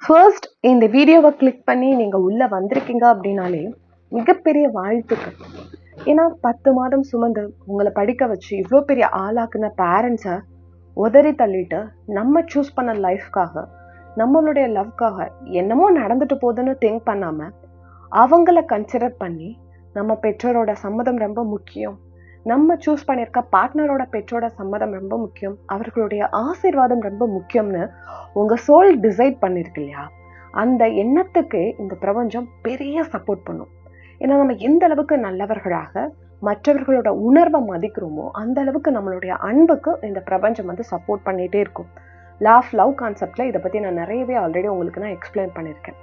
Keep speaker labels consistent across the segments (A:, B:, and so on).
A: First இந்த வீடியோவை click பண்ணி நீங்கள் உள்ளே வந்திருக்கீங்க அப்படின்னாலே மிகப்பெரிய வாழ்த்துக்கள். ஏன்னா 10 மாதம் சுமந்து உங்களை படிக்க வச்சு இவ்வளோ பெரிய ஆளாக்குன பேரண்ட்ஸை உதறி தள்ளிட்டு நம்ம சூஸ் பண்ண லைஃப்காக, நம்மளுடைய லவ்க்காக என்னமோ நடந்துட்டு போகுதுன்னு திங்க் பண்ணாமல் அவங்கள கன்சிடர் பண்ணி நம்ம பெற்றோரோட சம்மதம் ரொம்ப முக்கியம், நம்ம சூஸ் பண்ணியிருக்க பார்ட்னரோட பெற்றோட சம்மதம் ரொம்ப முக்கியம், அவர்களுடைய ஆசீர்வாதம் ரொம்ப முக்கியம்னு உங்கள் சோல் டிசைட் பண்ணிருக்கு இல்லையா, அந்த எண்ணத்துக்கு இந்த பிரபஞ்சம் பெரிய சப்போர்ட் பண்ணும். ஏன்னா நம்ம எந்த அளவுக்கு நல்லவர்களாக மற்றவர்களோட உணர்வை மதிக்கிறோமோ அந்த அளவுக்கு நம்மளுடைய அன்புக்கு இந்த பிரபஞ்சம் வந்து சப்போர்ட் பண்ணிகிட்டே இருக்கும். லவ் கான்செப்டில் இதை பற்றி நான் நிறையவே ஆல்ரெடி உங்களுக்கு நான் எக்ஸ்பிளைன் பண்ணியிருக்கேன்.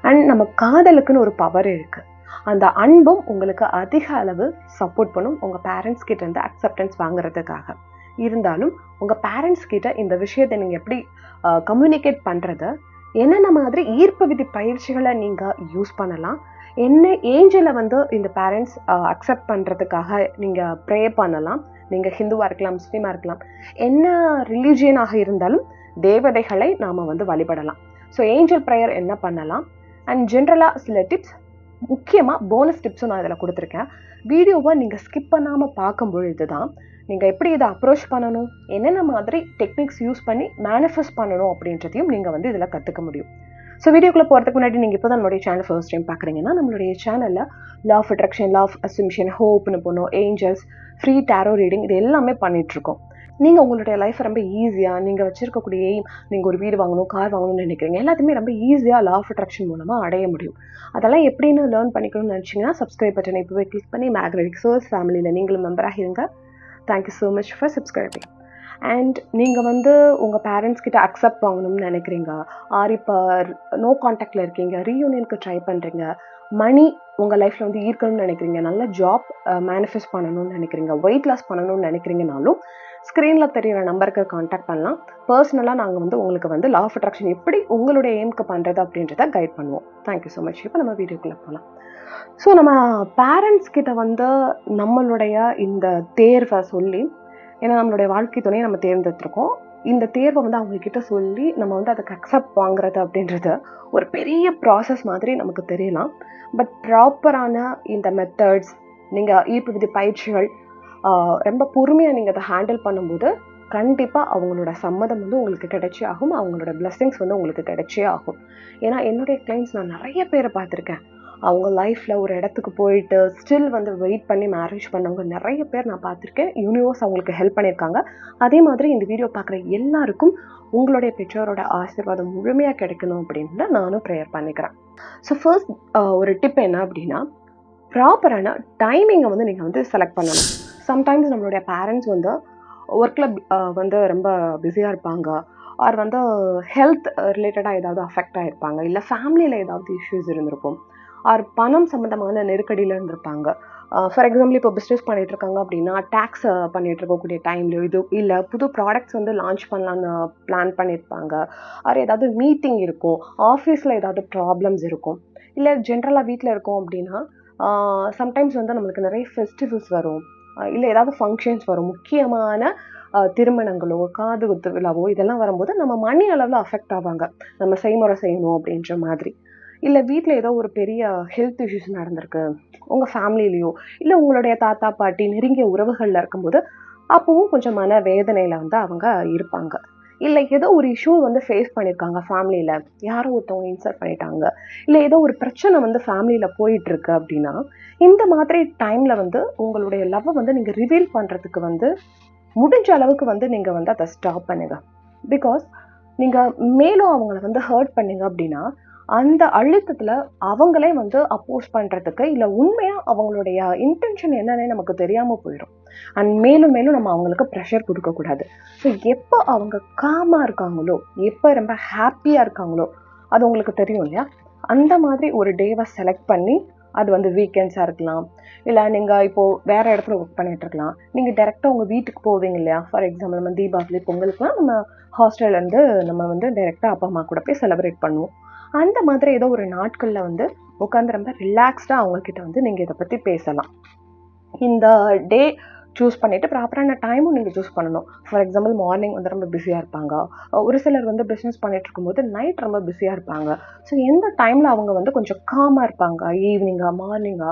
A: அண்ட் நம்ம காதலுக்குன்னு ஒரு பவர் இருக்குது. அந்த அன்பும் உங்களுக்கு அதிக அளவு சப்போர்ட் பண்ணும் உங்கள் பேரண்ட்ஸ் கிட்ட இருந்து அக்செப்டன்ஸ் வாங்குறதுக்காக. இருந்தாலும் உங்கள் பேரண்ட்ஸ் கிட்ட இந்த விஷயத்தை நீங்கள் எப்படி கம்யூனிகேட் பண்ணுறது, என்னென்ன மாதிரி ஈர்ப்பு விதி பயிற்சிகளை நீங்கள் யூஸ் பண்ணலாம், என்ன ஏஞ்சலை வந்து இந்த பேரண்ட்ஸ் அக்செப்ட் பண்ணுறதுக்காக நீங்கள் ப்ரே பண்ணலாம். நீங்கள் ஹிந்துவாக இருக்கலாம், முஸ்லீமாக இருக்கலாம், என்ன ரிலீஜியனாக இருந்தாலும் தேவதைகளை நாம் வந்து வழிபடலாம். ஸோ ஏஞ்சல் ப்ரேயர் என்ன பண்ணலாம் அண்ட் ஜென்ரலாக சில டிப்ஸ், முக்கியமாக போனஸ் டிப்ஸும் நான் இதில் கொடுத்துருக்கேன். வீடியோவை நீங்கள் ஸ்கிப் பண்ணாமல் பார்க்கும் பொழுது தான் நீங்கள் எப்படி இதை அப்ரோச் பண்ணணும், என்னென்ன மாதிரி டெக்னிக்ஸ் யூஸ் பண்ணி மேனிஃபெஸ்ட் பண்ணணும் அப்படின்றதையும் நீங்கள் வந்து இதில் கற்றுக்க முடியும். ஸோ வீடியோக்குள்ளே போகிறதுக்கு முன்னாடி நீங்கள் இப்போ தான் நம்மளுடைய சேனல் ஃபர்ஸ்ட் டைம் பார்க்குறீங்கன்னா, நம்மளுடைய சேனலில் law of attraction, law of assumption, ஹோப்னு போனோம், ஏஞ்சல்ஸ், ஃப்ரீ டேரோ ரீடிங், இது எல்லாமே பண்ணிகிட்ருக்கோம். நீங்கள் உங்களுடைய லைஃப்பை ரொம்ப ஈஸியாக, நீங்கள் வச்சுருக்கக்கூடிய எய்ம், நீங்கள் ஒரு வீடு வாங்கணும், கார் வாங்கணும்னு நினைக்கிறீங்க, எல்லாத்தையுமே ரொம்ப ஈஸியாக லா ஆஃப் அட்ராக்ஷன் மூலமாக அடைய முடியும். அதெல்லாம் எப்படின்னு லேர்ன் பண்ணிக்கணும்னு நினச்சிங்கன்னா சப்ஸ்கிரைப் பட்டனை இப்போவே கிளிக் பண்ணி மேக்னெட்டிக் சோர்ஸ் ஃபேமிலியில் நீங்களும் மெம்பராக இருங்க. Thank you so much for subscribing. And நீங்கள் வந்து உங்கள் பேரண்ட்ஸ் கிட்ட அக்செப்ட் வாங்கணும்னு நினைக்கிறீங்க, ஆர் இப்போ நோ கான்டாக்டில் இருக்கீங்க, ரீயூனியனுக்கு ட்ரை பண்ணுறீங்க, மணி உங்கள் லைஃப்பில் வந்து ஈர்க்கணும்னு நினைக்கிறீங்க, நல்ல ஜாப் மேனிஃபெஸ்ட் பண்ணணும்னு நினைக்கிறீங்க, வெயிட் லாஸ் பண்ணணும்னு நினைக்கிறீங்கனாலும் ஸ்க்ரீனில் தெரிகிற நம்பருக்கு கான்டாக்ட் பண்ணலாம். பர்சனலாக நாங்கள் வந்து உங்களுக்கு வந்து லா ஆஃப் அட்ராக்ஷன் எப்படி உங்களுடைய எய்ம்க்கு பண்ணுறது அப்படின்றத கைட் பண்ணுவோம். Thank you so much. இப்போ நம்ம வீடியோக்குள்ளே போகலாம். ஸோ நம்ம பேரண்ட்ஸ் கிட்ட வந்து நம்மளுடைய இந்த தேர்வை சொல்லி, ஏன்னா நம்மளுடைய வாழ்க்கை துணையை நம்ம தேர்ந்தெடுத்துருக்கோம், இந்த தேர்வை வந்து அவங்கக்கிட்ட சொல்லி நம்ம வந்து அதுக்கு அக்செப்ட் வாங்குறது அப்படின்றது ஒரு பெரிய ப்ராசஸ் மாதிரி நமக்கு தெரியலாம். பட் ப்ராப்பரான இந்த மெத்தட்ஸ், நீங்கள் ஈர்ப்பு விதி பயிற்சிகள் ரொம்ப பொறுமையாக நீங்கள் அதை ஹேண்டில் பண்ணும்போது கண்டிப்பாக அவங்களோட சம்மதம் வந்து உங்களுக்கு கிடைச்சே ஆகும், அவங்களோட பிளெஸ்ஸிங்ஸ் வந்து உங்களுக்கு கிடைச்சே ஆகும். ஏன்னா என்னுடைய கிளைண்ட்ஸ் நான் நிறைய பேரை பார்த்துருக்கேன். அவங்க லைஃப்பில் ஒரு இடத்துக்கு போயிட்டு ஸ்டில் வந்து வெயிட் பண்ணி மேரேஜ் பண்ணவங்க நிறைய பேர் நான் பார்த்துருக்கேன். யூனிவர்ஸ் அவங்களுக்கு ஹெல்ப் பண்ணியிருக்காங்க. அதே மாதிரி இந்த வீடியோ பார்க்குற எல்லாருக்கும் உங்களுடைய பெற்றோரோட ஆசீர்வாதம் முழுமையாக கிடைக்கணும் அப்படின்னு நானும் ப்ரேயர் பண்ணிக்கிறேன். ஸோ ஃபர்ஸ்ட் ஒரு டிப் என்ன அப்படின்னா, ப்ராப்பரான டைமிங்கை வந்து நீங்கள் வந்து செலக்ட் பண்ணணும். சம்டைம்ஸ் நம்மளுடைய பேரண்ட்ஸ் வந்து ஒர்க்கில் வந்து ரொம்ப பிஸியாக இருப்பாங்க, ஆர் வந்து ஹெல்த் ரிலேட்டடாக ஏதாவது அஃபெக்ட் ஆகிருப்பாங்க, இல்லை ஃபேமிலியில் ஏதாவது இஷ்யூஸ் இருந்திருக்கும், ஆர் பணம் சம்மந்தமான நெருக்கடியில் இருந்திருப்பாங்க. ஃபார் எக்ஸாம்பிள் இப்போ பிஸ்னஸ் பண்ணிகிட்ருக்காங்க அப்படின்னா டேக்ஸ் பண்ணிகிட்டு இருக்கக்கூடிய டைம்லையோ, இது இல்லை புது ப்ராடக்ட்ஸ் வந்து லான்ச் பண்ணலான்னு பிளான் பண்ணியிருப்பாங்க, ஆர் ஏதாவது மீட்டிங் இருக்கும், ஆஃபீஸில் ஏதாவது ப்ராப்ளம்ஸ் இருக்கும், இல்லை ஜென்ரலாக வீட்டில் இருக்கோம் அப்படின்னா சம்டைம்ஸ் வந்து நம்மளுக்கு நிறைய ஃபெஸ்டிவல்ஸ் வரும், இல்லை ஏதாவது ஃபங்க்ஷன்ஸ் வரும், முக்கியமான திருமணங்களோ காது குத்து விழாவோ இதெல்லாம் வரும்போது நம்ம மணி அளவில் அஃபெக்ட் ஆவாங்க, நம்ம செய்முறை செய்யணும் அப்படின்ற மாதிரி. இல்லை வீட்டில் ஏதோ ஒரு பெரிய ஹெல்த் இஷ்யூஸ் நடந்திருக்கு உங்கள் ஃபேமிலிலேயோ, இல்லை உங்களுடைய தாத்தா பாட்டி நெருங்கிய உறவுகளில் இருக்கும்போது அப்போவும் கொஞ்சம் மன வேதனையில் வந்து அவங்க இருப்பாங்க. இல்லை ஏதோ ஒரு இஷ்யூ வந்து ஃபேஸ் பண்ணியிருக்காங்க ஃபேமிலியில், யாரோ ஒருத்தவங்க இன்சல்ட் பண்ணிட்டாங்க, இல்லை ஏதோ ஒரு பிரச்சனை வந்து ஃபேமிலியில் போயிட்டுருக்கு அப்படின்னா இந்த மாதிரி டைமில் வந்து உங்களுடைய லவ்வை வந்து நீங்கள் ரிவீல் பண்ணுறதுக்கு வந்து முடிஞ்ச அளவுக்கு வந்து நீங்கள் வந்து அதை ஸ்டாப் பண்ணுங்க. பிகாஸ் நீங்கள் மேலும் அவங்கள வந்து ஹர்ட் பண்ணீங்க அப்படின்னா அந்த அழுத்தத்தில் அவங்களே வந்து அப்போஸ் பண்ணுறதுக்கு, இல்லை உண்மையாக அவங்களுடைய இன்டென்ஷன் என்னன்னே நமக்கு தெரியாமல் போயிடும். அண்ட் மேலும் மேலும் நம்ம அவங்களுக்கு ப்ரெஷர் கொடுக்கக்கூடாது. ஸோ எப்போ அவங்க காமாக இருக்காங்களோ, எப்போ ரொம்ப ஹாப்பியாக இருக்காங்களோ அது உங்களுக்கு தெரியும் இல்லையா, அந்த மாதிரி ஒரு டேவை செலக்ட் பண்ணி, அது வந்து வீக்கெண்ட்ஸாக இருக்கலாம், இல்லை நீங்கள் இப்போது வேறு இடத்துல ஒர்க் பண்ணிகிட்ருக்கலாம், நீங்கள் டேரெக்டாக உங்கள் வீட்டுக்கு போவீங்க இல்லையா, ஃபார் எக்ஸாம்பிள் நம்ம தீபாவளி பொங்கலுக்குலாம் நம்ம ஹாஸ்டல்லேருந்து நம்ம வந்து டேரெக்டாக அப்பா அம்மா கூட போய் செலிப்ரேட் பண்ணுவோம். அந்த மாதிரி ஏதோ ஒரு நாட்களில் வந்து உட்காந்து ரொம்ப ரிலாக்ஸ்டாக அவங்கக்கிட்ட வந்து நீங்கள் இதை பற்றி பேசலாம். இந்த டே சூஸ் பண்ணிவிட்டு ப்ராப்பரான டைமும் நீங்கள் சூஸ் பண்ணணும். ஃபார் எக்ஸாம்பிள் மார்னிங் வந்து ரொம்ப பிஸியாக இருப்பாங்க, ஒரு சிலர் வந்து பிஸ்னஸ் பண்ணிட்டு இருக்கும்போது நைட் ரொம்ப பிஸியாக இருப்பாங்க. ஸோ எந்த டைமில் அவங்க வந்து கொஞ்சம் காமாக இருப்பாங்க, ஈவினிங்கா மார்னிங்கா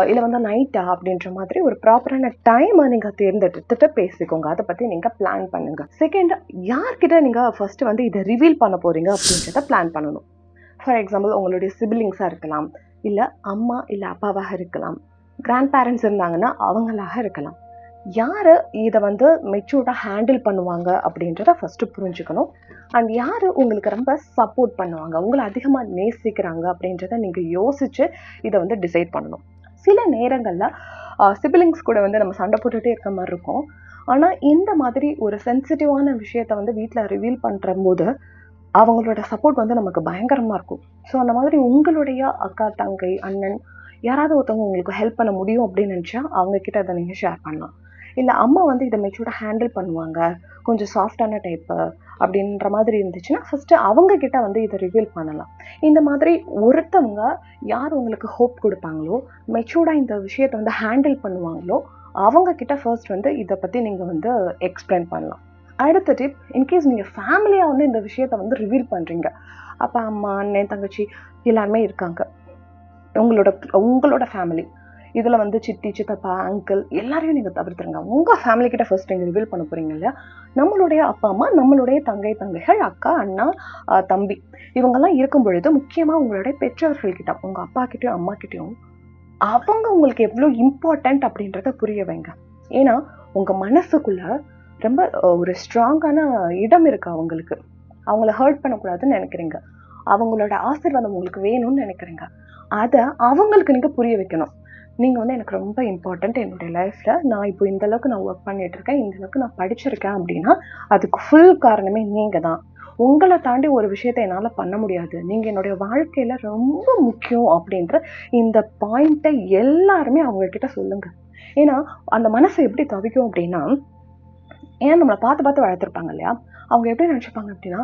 A: இல்லை வந்து நைட்டா அப்படின்ற மாதிரி ஒரு ப்ராப்பரான டைமை நீங்கள் தேர்ந்தெடுத்துட்டு பேசிக்கோங்க. அதை பற்றி நீங்கள் பிளான் பண்ணுங்க. செகண்ட், யார்கிட்ட நீங்கள் ஃபர்ஸ்ட் வந்து இதை ரிவீல் பண்ண போறீங்க அப்படின்றத பிளான் பண்ணணும். ஃபார் எக்ஸாம்பிள் உங்களுடைய சிபிலிங்ஸாக இருக்கலாம், இல்லை அம்மா இல்லை அப்பாவாக இருக்கலாம், கிராண்ட் பேரண்ட்ஸ் இருந்தாங்கன்னா அவங்களாக இருக்கலாம். யார் இதை வந்து மெச்சூர்டாக ஹேண்டில் பண்ணுவாங்க அப்படின்றத ஃபஸ்ட்டு புரிஞ்சுக்கணும். அண்ட் யார் உங்களுக்கு ரொம்ப சப்போர்ட் பண்ணுவாங்க, உங்களை அதிகமாக நேசிக்கிறாங்க அப்படின்றத நீங்கள் யோசித்து இதை வந்து டிசைட் பண்ணணும். சில நேரங்களில் சிபிலிங்ஸ் கூட வந்து நம்ம சண்டை போட்டுகிட்டே இருக்க மாதிரி இருக்கும். ஆனால் இந்த மாதிரி ஒரு சென்சிட்டிவான விஷயத்த வந்து வீட்டில் ரிவீல் பண்ணுற போது அவங்களோட சப்போர்ட் வந்து நமக்கு பயங்கரமாக இருக்கும். ஸோ அந்த மாதிரி உங்களுடைய அக்கா தங்கை அண்ணன் யாராவது ஒருத்தவங்க உங்களுக்கு ஹெல்ப் பண்ண முடியும் அப்படின்னு நினச்சா அவங்கக்கிட்ட அதை நீங்கள் ஷேர் பண்ணலாம். இல்லை அம்மா வந்து இதை மெச்சூர்டாக ஹேண்டில் பண்ணுவாங்க, கொஞ்சம் சாஃப்டான டைப்பு அப்படின்ற மாதிரி இருந்துச்சுன்னா ஃபஸ்ட்டு அவங்கக்கிட்ட வந்து இதை ரிவீல் பண்ணலாம். இந்த மாதிரி ஒருத்தவங்க யார் உங்களுக்கு ஹோப் கொடுப்பாங்களோ, மெச்சூர்டாக இந்த விஷயத்தை வந்து ஹேண்டில் பண்ணுவாங்களோ அவங்கக்கிட்ட ஃபர்ஸ்ட் வந்து இதை பற்றி நீங்கள் வந்து எக்ஸ்பிளைன் பண்ணலாம். அடுத்த டிப், இன்கேஸ் நீங்கள் ஃபேமிலியாக வந்து இந்த விஷயத்த வந்து ரிவீல் பண்ணுறீங்க, அப்பா அம்மா அண்ணன் தங்கச்சி எல்லாருமே இருக்காங்க, உங்களோட ஃபேமிலி, இதில் வந்து சித்தி சித்தப்பா அங்கிள் எல்லாரையும் நீங்கள் தவிர்த்துருங்க. உங்கள் ஃபேமிலிக்கிட்ட ஃபர்ஸ்ட் நீங்கள் ரிவீல் பண்ண போகிறீங்க இல்லையா, நம்மளுடைய அப்பா அம்மா, நம்மளுடைய தங்கைகள், அக்கா அண்ணா தம்பி இவங்கெல்லாம் இருக்கும் பொழுது முக்கியமாக உங்களுடைய பெற்றோர்கள்கிட்ட, உங்கள் அப்பா கிட்டேயும் அம்மா கிட்டேயும் அவங்க உங்களுக்கு எவ்வளோ இம்பார்ட்டண்ட் அப்படின்றத புரிய வைங்க. ஏன்னா உங்கள் மனசுக்குள்ள ரொம்ப ஒரு ஸ்ட்ராங்கான இடம் இருக்கு அவங்களுக்கு. அவங்கள ஹர்ட் பண்ணக்கூடாதுன்னு நினைக்கிறீங்க, அவங்களோட ஆசீர்வாதம் உங்களுக்கு வேணும்னு நினைக்கிறீங்க. அதை அவங்களுக்கு நீங்கள் புரிய வைக்கணும். நீங்கள் வந்து எனக்கு ரொம்ப இம்பார்ட்டண்ட் என்னுடைய லைஃப்பில், நான் இப்போ இந்த அளவுக்கு நான் ஒர்க் பண்ணிட்டு இருக்கேன், இந்த அளவுக்கு நான் படிச்சிருக்கேன் அப்படின்னா அதுக்கு ஃபுல் காரணமே நீங்கள் தான். உங்களை தாண்டி ஒரு விஷயத்தை என்னால் பண்ண முடியாது, நீங்கள் என்னுடைய வாழ்க்கையில் ரொம்ப முக்கியம் அப்படின்ற இந்த பாயிண்ட்டை எல்லாருமே அவங்கக்கிட்ட சொல்லுங்கள். ஏன்னா அந்த மனசை எப்படி தவிக்கும் அப்படின்னா, ஏன்னா நம்மளை பார்த்து பார்த்து வளர்த்துருப்பாங்க இல்லையா, அவங்க எப்படி நினச்சிப்பாங்க அப்படின்னா,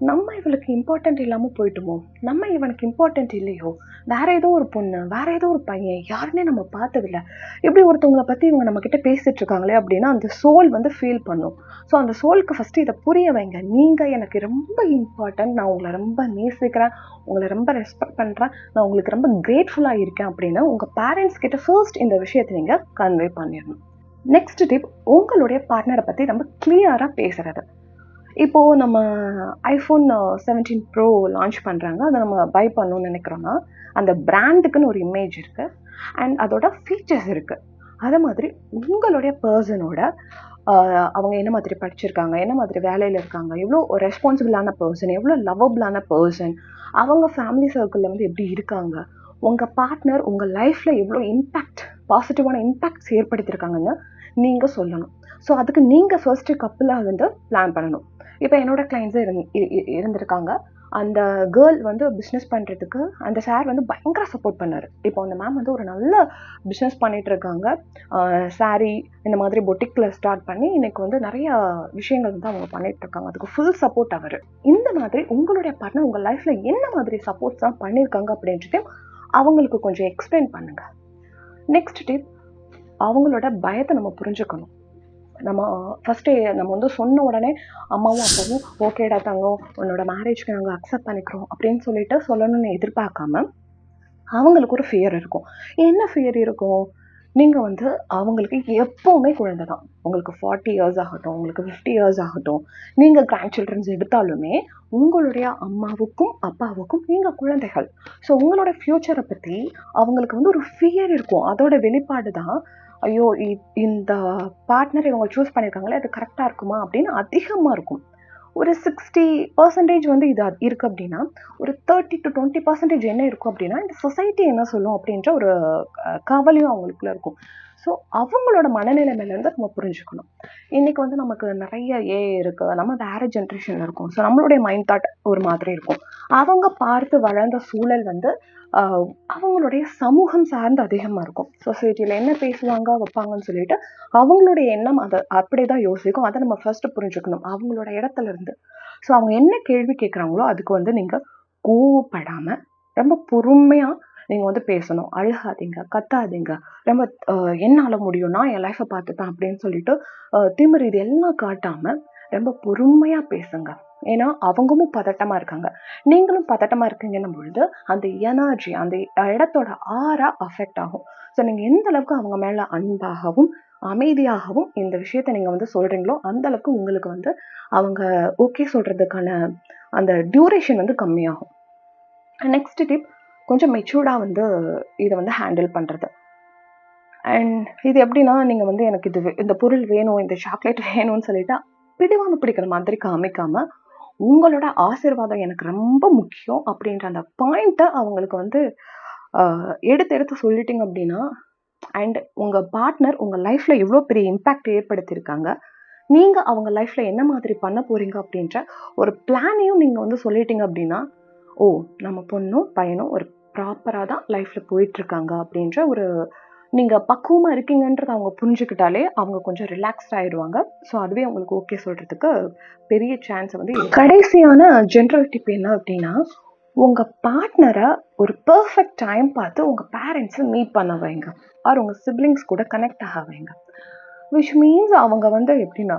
A: நம்ம இவளுக்கு இம்பார்ட்டன்ட் இல்லாமல் போயிட்டோமோ, நம்ம இவனுக்கு இம்பார்ட்டன்ட் இல்லையோ, வேற ஏதோ ஒரு பொண்ணு வேற ஏதோ ஒரு பையன் யாருன்னே நம்ம பார்த்ததில்ல, இப்படி ஒருத்தவங்களை பற்றி இவங்க நம்மக்கிட்ட பேசிட்டு இருக்காங்களே அப்படின்னா அந்த சோல் வந்து ஃபீல் பண்ணும். ஸோ அந்த சோலுக்கு ஃபஸ்ட்டு இதை புரிய வைங்க. நீங்கள் எனக்கு ரொம்ப இம்பார்ட்டன்ட், நான் உங்களை ரொம்ப நேசிக்கிறேன், உங்களை ரொம்ப ரெஸ்பெக்ட் பண்ணுறேன், நான் உங்களுக்கு ரொம்ப கிரேட்ஃபுல்லாக இருக்கேன் அப்படின்னு உங்கள் பேரண்ட்ஸ் கிட்ட ஃபர்ஸ்ட் இந்த விஷயத்தை நீங்கள் கன்வே பண்ணிடணும். நெக்ஸ்ட் டிப், உங்களுடைய பார்ட்னரை பற்றி ரொம்ப கிளியராக பேசுறது. இப்போது நம்ம ஐஃபோன் 17 ப்ரோ லான்ச் பண்ணுறாங்க, அதை நம்ம பை பண்ணணும்னு நினைக்கிறோன்னா அந்த பிராண்டுக்குன்னு ஒரு இமேஜ் இருக்குது அண்ட் அதோட ஃபீச்சர்ஸ் இருக்குது. அதே மாதிரி உங்களுடைய பர்சனோட அவங்க என்ன மாதிரி படிச்சிருக்காங்க, என்ன மாதிரி வேலையில் இருக்காங்க, எவ்வளோ ரெஸ்பான்சிபிளான பர்சன், எவ்வளோ லவபிளான பர்சன், அவங்க ஃபேமிலி சர்க்கிளில் வந்து எப்படி இருக்காங்க, உங்கள் பார்ட்னர் உங்கள் லைஃப்பில் எவ்வளோ பாசிட்டிவான இம்பேக்ட்ஸ் ஏற்படுத்தியிருக்காங்கன்னு நீங்கள் சொல்லணும். ஸோ அதுக்கு நீங்கள் ஃபர்ஸ்ட்டு கப்பலாக வந்து பிளான் பண்ணணும். இப்போ என்னோட கிளைண்ட்ஸே இருந்திருக்காங்க. அந்த கேர்ள் வந்து பிஸ்னஸ் பண்ணுறதுக்கு அந்த சார் வந்து பயங்கர சப்போர்ட் பண்ணார். இப்போ அந்த மேம் வந்து ஒரு நல்ல பிஸ்னஸ் பண்ணிகிட்டு இருக்காங்க. சாரீ இந்த மாதிரி பொட்டிக்கில் ஸ்டார்ட் பண்ணி இன்னைக்கு வந்து நிறையா விஷயங்கள் வந்து அவங்க பண்ணிகிட்டு இருக்காங்க. அதுக்கு ஃபுல் சப்போர்ட் அவர். இந்த மாதிரி உங்களுடைய பார்ட்னர் உங்கள் லைஃப்பில் என்ன மாதிரி சப்போர்ட்ஸ் தான் பண்ணியிருக்காங்க அப்படின்றதையும் அவங்களுக்கு கொஞ்சம் எக்ஸ்பிளைன் பண்ணுங்கள். நெக்ஸ்ட் டிப், அவங்களோட பயத்தை நம்ம புரிஞ்சுக்கணும். நம்ம ஃபஸ்ட்டு நம்ம வந்து சொன்ன உடனே அம்மாவும் அப்பாவும் ஓகேடா தங்கம் உன்னோட மேரேஜ்க்கு நாங்கள் அக்செப்ட் பண்ணிக்கிறோம் அப்படின்னு சொல்லிட்டு சொல்லணும்னு எதிர்பார்க்காம அவங்களுக்கு ஒரு ஃபியர் இருக்கும். என்ன ஃபியர் இருக்கும், நீங்கள் வந்து அவங்களுக்கு எப்போவுமே குழந்தை தான். உங்களுக்கு 40 இயர்ஸ் ஆகட்டும், உங்களுக்கு 50 இயர்ஸ் ஆகட்டும், நீங்கள் கிராண்ட் சில்ட்ரன்ஸ் எடுத்தாலுமே உங்களுடைய அம்மாவுக்கும் அப்பாவுக்கும் நீங்கள் குழந்தைகள். ஸோ உங்களோட ஃப்யூச்சரை பற்றி அவங்களுக்கு வந்து ஒரு ஃபியர் இருக்கும். அதோட வெளிப்பாடு தான், ஐயோ இந்த பார்ட்னர் இவங்க சூஸ் பண்ணியிருக்காங்களே அது கரெக்டாக இருக்குமா அப்படின்னு அதிகமாக இருக்கும். ஒரு 60% வந்து இது இருக்குது அப்படின்னா ஒரு 30 to 20% என்ன இருக்கும் அப்படின்னா இந்த சொசைட்டி என்ன சொல்லும் அப்படின்ற ஒரு கவலையும் அவங்களுக்குள்ள இருக்கும். ஸோ அவங்களோட மனநிலைமையிலேருந்து நம்ம புரிஞ்சுக்கணும். இன்றைக்கி வந்து நமக்கு நிறைய இருக்குது, நம்ம வேறு ஜென்ரேஷனில் இருக்கும். ஸோ நம்மளுடைய மைண்ட் தாட் ஒரு மாதிரி இருக்கும். அவங்க பார்த்து வளர்ந்த சூழல் வந்து அவங்களுடைய சமூகம் சார்ந்து அதிகமாக இருக்கும். சொசைட்டியில் என்ன பேசுவாங்க வைப்பாங்கன்னு சொல்லிட்டு அவங்களுடைய எண்ணம் அதை அப்படி தான் யோசிக்கும். அதை நம்ம ஃபர்ஸ்ட்டு புரிஞ்சுக்கணும் அவங்களோட இடத்துல இருந்து. ஸோ அவங்க என்ன கேள்வி கேட்குறாங்களோ அதுக்கு வந்து நீங்கள் கோவப்படாமல் ரொம்ப பொறுமையாக நீங்கள் வந்து பேசணும். அழுகாதீங்க, கத்தாதீங்க, ரொம்ப என்னால் முடியும், நான் என் லைஃப்பை பார்த்துப்பேன் அப்படின்னு சொல்லிட்டு திமிரு இது எல்லாம் காட்டாமல் ரொம்ப பொறுமையாக பேசுங்க. ஏன்னா அவங்களும் பதட்டமாக இருக்காங்க, நீங்களும் பதட்டமாக இருக்கீங்கன்னும் பொழுது அந்த எனர்ஜி அந்த இடத்தோட ஆறா அஃபெக்ட் ஆகும். ஸோ நீங்கள் எந்த அளவுக்கு அவங்க மேலே அன்பாகவும் அமைதியாகவும் இந்த விஷயத்த நீங்கள் வந்து சொல்கிறீங்களோ அந்த அளவுக்கு உங்களுக்கு வந்து அவங்க ஓகே சொல்கிறதுக்கான அந்த டியூரேஷன் வந்து கம்மியாகும். நெக்ஸ்ட் டிப், கொஞ்சம் மெச்சூர்டாக வந்து இதை வந்து ஹேண்டில் பண்ணுறது. அண்ட் இது எப்படின்னா, நீங்கள் வந்து எனக்கு இந்த பொருள் வேணும், இந்த சாக்லேட் வேணும்னு சொல்லிட்டு பிடிவாத பிடிக்கிற மாதிரி காமிக்காமல், உங்களோட ஆசீர்வாதம் எனக்கு ரொம்ப முக்கியம் அப்படின்ற அந்த பாயிண்ட்டை அவங்களுக்கு வந்து எடுத்து எடுத்து சொல்லிட்டீங்க அப்படின்னா, அண்ட் உங்கள் பார்ட்னர் உங்கள் லைஃப்பில் எவ்வளோ பெரிய இம்பேக்ட் ஏற்படுத்தியிருக்காங்க, நீங்கள் அவங்க லைஃப்பில் என்ன மாதிரி பண்ண போகிறீங்க அப்படின்ற ஒரு பிளானையும் நீங்கள் வந்து சொல்லிட்டீங்க அப்படின்னா, ஓ நம்ம பொண்ணும் பையனும் ஒரு ப்ராப்பராக தான் லைஃப்பில் போயிட்டுருக்காங்க அப்படின்ற ஒரு நீங்கள் பக்குவமாக இருக்கீங்கன்றதை அவங்க புரிஞ்சுக்கிட்டாலே அவங்க கொஞ்சம் ரிலாக்ஸ்ட் ஆயிடுவாங்க. ஸோ அதுவே அவங்களுக்கு ஓகே சொல்கிறதுக்கு பெரிய சான்ஸ் வந்து கடைசியான ஜென்ரல் டிப் என்ன அப்படின்னா, உங்கள் பார்ட்னரை ஒரு பர்ஃபெக்ட் டைம் பார்த்து உங்கள் பேரண்ட்ஸை மீட் பண்ண வைங்க, ஆர் உங்கள் சிப்ளிங்ஸ் கூட கனெக்ட் ஆக வைங்க. விச் மீன்ஸ் அவங்க வந்து எப்படின்னா,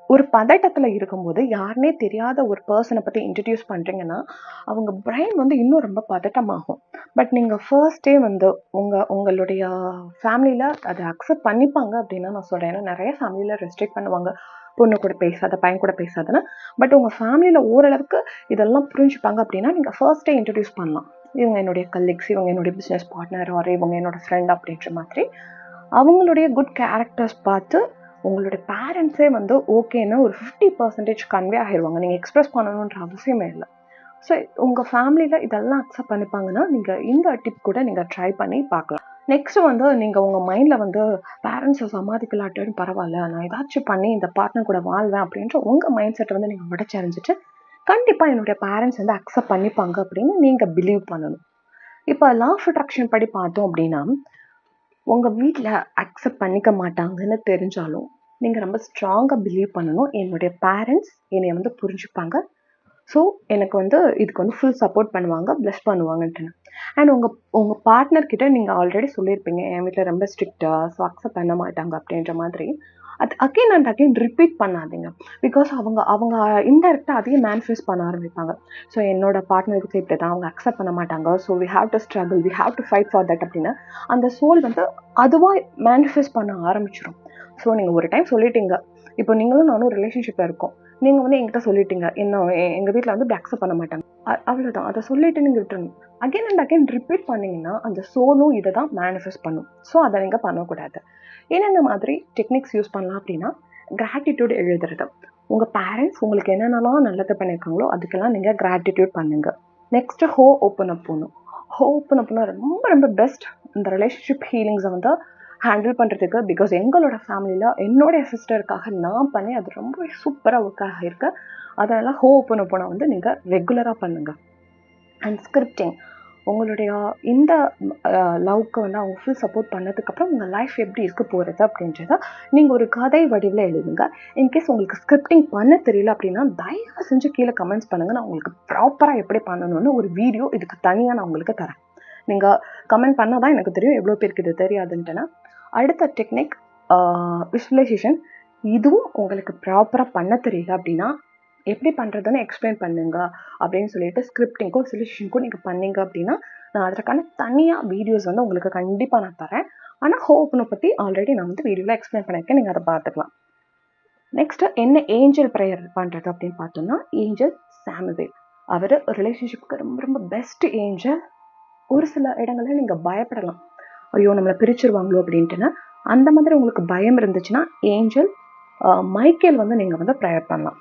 A: ஒரு பதட்டத்தில் இருக்கும்போது யாருனே தெரியாத ஒரு பர்சனை பற்றி இன்ட்ரடியூஸ் பண்ணுறீங்கன்னா அவங்க பிரெயின் வந்து இன்னும் ரொம்ப பதட்டமாகும். பட் நீங்கள் ஃபர்ஸ்டே வந்து உங்களுடைய ஃபேமிலியில் அதை அக்செப்ட் பண்ணிப்பாங்க அப்படின்னு நான் சொல்கிறேன். ஏன்னா நிறைய ஃபேமிலியில் ரெஸ்ட்ரிக்ட் பண்ணுவாங்க, பொண்ணு கூட பேசாத, பையன் கூட பேசாதுன்னு. பட் உங்கள் ஃபேமிலியில் ஓரளவுக்கு இதெல்லாம் புரிஞ்சுப்பாங்க அப்படின்னா நீங்கள் ஃபர்ஸ்டே இன்ட்ரடியூஸ் பண்ணலாம். இவங்க என்னுடைய கலீக்ஸ், இவங்க என்னுடைய பிஸ்னஸ் பார்ட்னர், ஆர் இவங்க என்னோட ஃப்ரெண்ட் அப்படின்ற மாதிரி அவங்களுடைய குட் கேரக்டர்ஸ் பார்த்து உங்களுடைய பேரண்ட்ஸே வந்து ஓகேன்னு ஒரு 50% கன்வே ஆகிடுவாங்க. நீங்கள் எக்ஸ்ப்ரெஸ் பண்ணணுன்ற அவசியமே இல்லை. ஸோ உங்கள் ஃபேமிலியில் இதெல்லாம் அக்செப்ட் பண்ணிப்பாங்கன்னா நீங்கள் இந்த டிப் கூட நீங்கள் ட்ரை பண்ணி பார்க்கலாம். நெக்ஸ்ட் வந்து நீங்கள் உங்கள் மைண்டில் வந்து பேரண்ட்ஸை சமாளிக்கலாட்டும் பரவாயில்ல, நான் ஏதாச்சும் பண்ணி இந்த பார்ட்னர் கூட வாழ்வேன் அப்படின்ற உங்கள் மைண்ட் செட்டை வந்து நீங்கள் உடச்சறிஞ்சிட்டு கண்டிப்பாக என்னுடைய பேரண்ட்ஸ் வந்து அக்செப்ட் பண்ணிப்பாங்க அப்படின்னு நீங்கள் பிலீவ் பண்ணணும். இப்போ லா ஆஃப் அட்ராக்ஷன் படி பார்த்தோம் அப்படின்னா, உங்கள் வீட்டில் அக்செப்ட் பண்ணிக்க மாட்டாங்கன்னு தெரிஞ்சாலும் நீங்கள் ரொம்ப ஸ்ட்ராங்காக பிலீவ் பண்ணணும், என்னுடைய பேரண்ட்ஸ் என்னை வந்து புரிஞ்சுப்பாங்க, ஸோ எனக்கு வந்து இதுக்கு வந்து ஃபுல் சப்போர்ட் பண்ணுவாங்க, ப்ளஸ் பண்ணுவாங்கன்ட்டு. அண்ட் உங்கள் பார்ட்னர்கிட்ட நீங்கள் ஆல்ரெடி சொல்லியிருப்பீங்க, என் வீட்டில் ரொம்ப ஸ்ட்ரிக்டாக, ஸோ அக்செப்ட் பண்ண மாட்டாங்க அப்படின்ற மாதிரி. அது அகெயின் அண்ட் அகெயின் ரிப்பீட் பண்ணாதீங்க. பிகாஸ் அவங்க இன்டெரக்டாக அதையும் மேனிஃபெஸ்ட் பண்ண ஆரம்பிப்பாங்க. ஸோ என்னோட பார்ட்னருக்கு இப்படி தான், அவங்க அக்செப்ட் பண்ண மாட்டாங்க, so we have to struggle, we have to fight for that அப்படின்னு அந்த சோல் வந்து அதுவாக மேனிஃபெஸ்ட் பண்ண ஆரம்பிச்சிடும். ஸோ நீங்கள் ஒரு டைம் சொல்லிட்டீங்க, இப்போ நீங்களும் நானும் ரிலேஷன்ஷிப்பில் இருக்கோம், நீங்கள் வந்து என்கிட்ட சொல்லிட்டீங்க, இன்னும் எங்கள் வீட்டில் வந்து அக்செப்ட் பண்ண மாட்டாங்க, அவ்வளோதான், அதை சொல்லிட்டு நீங்கள் விட்டுருங்க. அகெயின் அண்ட் அகெயின் ரிப்பீட் பண்ணிங்கன்னா அந்த சோலும் இதை தான் மேனிஃபெஸ்ட் பண்ணும். ஸோ அதை நீங்கள் பண்ணக்கூடாது. என்னென்ன மாதிரி டெக்னிக்ஸ் யூஸ் பண்ணலாம் அப்படின்னா, கிராட்டிடியூட் எழுதுறது. உங்கள் பேரண்ட்ஸ் உங்களுக்கு என்னென்னலாம் நல்லது பண்ணியிருக்காங்களோ அதுக்கெல்லாம் நீங்கள் கிராட்டிடியூட் பண்ணுங்க. நெக்ஸ்ட்டு ஹோ ஓப்பன் அப் போகணும். ஹோ ஓப்பன் அப்னா ரொம்ப ரொம்ப பெஸ்ட் இந்த ரிலேஷன்ஷிப் ஹீலிங்ஸை வந்து ஹேண்டில் பண்ணுறதுக்கு. பிகாஸ் எங்களோட ஃபேமிலியில் என்னுடைய சிஸ்டருக்காக நான் பண்ணி அது ரொம்ப சூப்பராக ஒர்க் ஆகிருக்கு. அதனால் ஹோ ஓப்பன் அப் போனால் வந்து நீங்கள் ரெகுலராக பண்ணுங்கள். அண்ட் ஸ்கிரிப்டிங், உங்களுடைய இந்த லவ்க்கு வந்து அவங்க ஃபுல் சப்போர்ட் பண்ணதுக்கப்புறம் உங்கள் லைஃப் எப்படி இருக்க போகிறது அப்படின்றத நீங்கள் ஒரு கதை வடிவில் எழுதுங்க. இன்கேஸ் உங்களுக்கு ஸ்கிரிப்டிங் பண்ண தெரியல அப்படின்னா தயவு செஞ்சு கீழே கமெண்ட்ஸ் பண்ணுங்கள், நான் உங்களுக்கு ப்ராப்பராக எப்படி பண்ணணும்னு ஒரு வீடியோ இதுக்கு தனியாக நான் உங்களுக்கு தரேன். நீங்கள் கமெண்ட் பண்ணால் தான் எனக்கு தெரியும் எவ்வளோ பேருக்கு இது தெரியாதுன்ட்டுனா. அடுத்த டெக்னிக் விஷுவலைசேஷன். இதுவும் உங்களுக்கு ப்ராப்பராக பண்ண தெரியல அப்படின்னா எப்படி பண்ணுறதுன்னு எக்ஸ்பிளைன் பண்ணுங்க அப்படின்னு சொல்லிட்டு ஸ்கிரிப்டிங்க்கும் விஷுவலைசேஷனுக்கும் நீங்கள் பண்ணீங்க அப்படின்னா நான் அதற்கான தனியாக வீடியோஸ் வந்து உங்களுக்கு கண்டிப்பாக நான் தரேன். ஆனால் ஹோப்னு பற்றி ஆல்ரெடி நான் வந்து வீடியோவில் எக்ஸ்பிளைன் பண்ணியிருக்கேன், நீங்கள் அதை பார்த்துக்கலாம். நெக்ஸ்ட்டு என்ன ஏஞ்சல் ப்ரேயர் பண்ணுறது அப்படின்னு பார்த்தோம்னா, ஏஞ்சல் சாமுவேல் அவர் ரிலேஷன்ஷிப்புக்கு ரொம்ப ரொம்ப பெஸ்ட் ஏஞ்சல். ஒரு சில இடங்களில் நீங்கள் பயப்படலாம், ஐயோ நம்மளை பிரிச்சிருவாங்களோ அப்படின்ட்டுன்னு. அந்த மாதிரி உங்களுக்கு பயம் இருந்துச்சுன்னா ஏஞ்சல் மைக்கேல் வந்து நீங்கள் வந்து ப்ரேயர் பண்ணலாம்.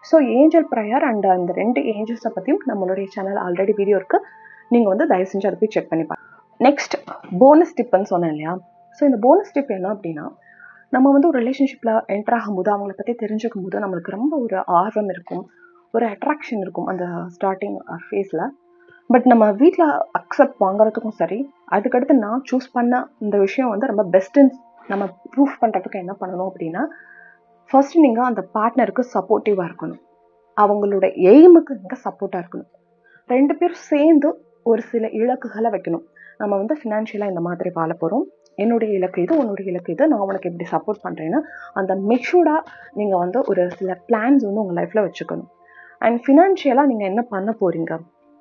A: ஸோ ஏஞ்சல் ப்ரேயர் அண்ட் அந்த 2 ஏஞ்சல்ஸை பற்றியும் நம்மளுடைய சேனல் ஆல்ரெடி வீடியோ இருக்குது, நீங்கள் வந்து தயவு செஞ்சு அதை போய் செக் பண்ணி பாருங்க. நெக்ஸ்ட் போனஸ் டிப்புன்னு சொன்னேன் இல்லையா? ஸோ இந்த போனஸ் டிப் என்ன அப்படின்னா, நம்ம வந்து ஒரு ரிலேஷன்ஷிப்பில் என்டர் ஆகும்போது அவங்கள பற்றி தெரிஞ்சுக்கும் போது நம்மளுக்கு ரொம்ப ஒரு ஆர்வம் இருக்கும், ஒரு அட்ராக்ஷன் இருக்கும் அந்த ஸ்டார்டிங் ஃபேஸில். பட் நம்ம வீட்டில் அக்செப்ட் வாங்குறதுக்கும் சரி, அதுக்கடுத்து நான் சூஸ் பண்ண இந்த விஷயம் வந்து ரொம்ப பெஸ்ட்டுன்னு நம்ம ப்ரூஃப் பண்ணுறதுக்கு என்ன பண்ணணும் அப்படின்னா, ஃபர்ஸ்ட் நீங்கள் அந்த பார்ட்னருக்கு சப்போர்ட்டிவாக இருக்கணும், அவங்களோட எய்முக்கு நீங்கள் சப்போர்ட்டாக இருக்கணும். 2 பேரும் சேர்ந்து ஒரு சில இலக்குகளை வைக்கணும். நம்ம வந்து ஃபினான்ஷியலாக இந்த மாதிரி வாழ போகிறோம், என்னுடைய இலக்கு இது, உன்னுடைய இலக்கு இது, நான் உனக்கு எப்படி சப்போர்ட் பண்ணுறேன்னு அந்த மெச்சூர்டாக நீங்கள் வந்து ஒரு சில பிளான்ஸ் வந்து உங்கள் லைஃப்பில் வச்சுக்கணும். அண்ட் ஃபினான்ஷியலாக நீங்கள் என்ன பண்ண போகிறீங்க,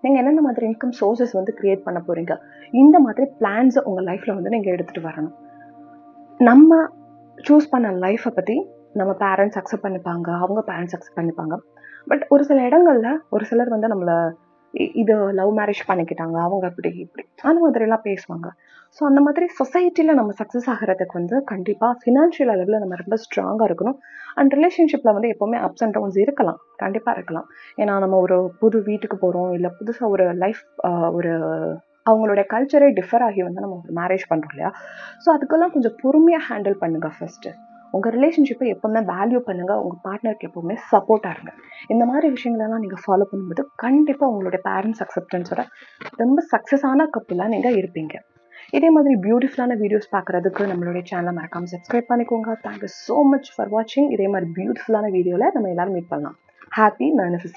A: நீங்கள் என்னென்ன மாதிரி இன்கம் சோர்சஸ் வந்து க்ரியேட் பண்ண போகிறீங்க, இந்த மாதிரி பிளான்ஸை உங்கள் லைஃப்பில் வந்து நீங்கள் எடுத்துகிட்டு வரணும். நம்ம சூஸ் பண்ண லைஃப்பை பற்றி நம்ம பேரண்ட்ஸ் அக்செப்ட் பண்ணிப்பாங்க, அவங்க பேரண்ட்ஸ் அக்செப்ட் பண்ணிப்பாங்க. பட் ஒரு சில இடங்களில் ஒரு சிலர் வந்து நம்மளை இது லவ் மேரேஜ் பண்ணிக்கிட்டாங்க, அவங்க அப்படி இப்படி அந்த மாதிரிலாம் பேசுவாங்க. ஸோ அந்த மாதிரி சொசைட்டியில் நம்ம சக்ஸஸ் ஆகிறதுக்கு வந்து கண்டிப்பாக ஃபினான்ஷியல் அளவில் நம்ம ரொம்ப ஸ்ட்ராங்காக இருக்கணும். அண்ட் ரிலேஷன்ஷிப்பில் வந்து எப்போவுமே அப்ஸ் அண்ட் டவுன்ஸ் இருக்கலாம், கண்டிப்பாக இருக்கலாம். ஏன்னா நம்ம ஒரு புது வீட்டுக்கு போகிறோம், இல்லை புதுசாக ஒரு லைஃப் ஒரு அவங்களுடைய கல்ச்சரே டிஃபர் ஆகி வந்து நம்ம ஒரு மேரேஜ் பண்ணுறோம் இல்லையா. ஸோ அதுக்கெல்லாம் கொஞ்சம் பொறுமையாக ஹேண்டில் பண்ணுங்கள். ஃபஸ்ட்டு உங்கள் ரிலேஷன்ஷிப்பை எப்போவுமே வேல்யூ பண்ணுங்கள், உங்கள் பார்ட்னருக்கு எப்போவுமே சப்போர்ட்டாக இருங்க. இந்த மாதிரி விஷயங்களெல்லாம் நீங்கள் ஃபாலோ பண்ணும்போது கண்டிப்பாக உங்களுடைய பேரண்ட்ஸ் அக்செப்டன்ஸோட ரொம்ப சக்ஸஸான கப்புலாக நீங்கள் இருப்பீங்க. இதே மாதிரி பியூட்டிஃபுல்லான வீடியோஸ் பார்க்குறதுக்கு நம்மளுடைய சேனலை மறக்காமல் சப்ஸ்கிரைப் பண்ணிக்கோங்க. தேங்க்யூ ஸோ மச் ஃபார் வாட்சிங். இதே மாதிரி பியூட்டிஃபுல்லான வீடியோவில் நம்ம எல்லாரும் மீட் பண்ணலாம். Happy manifest.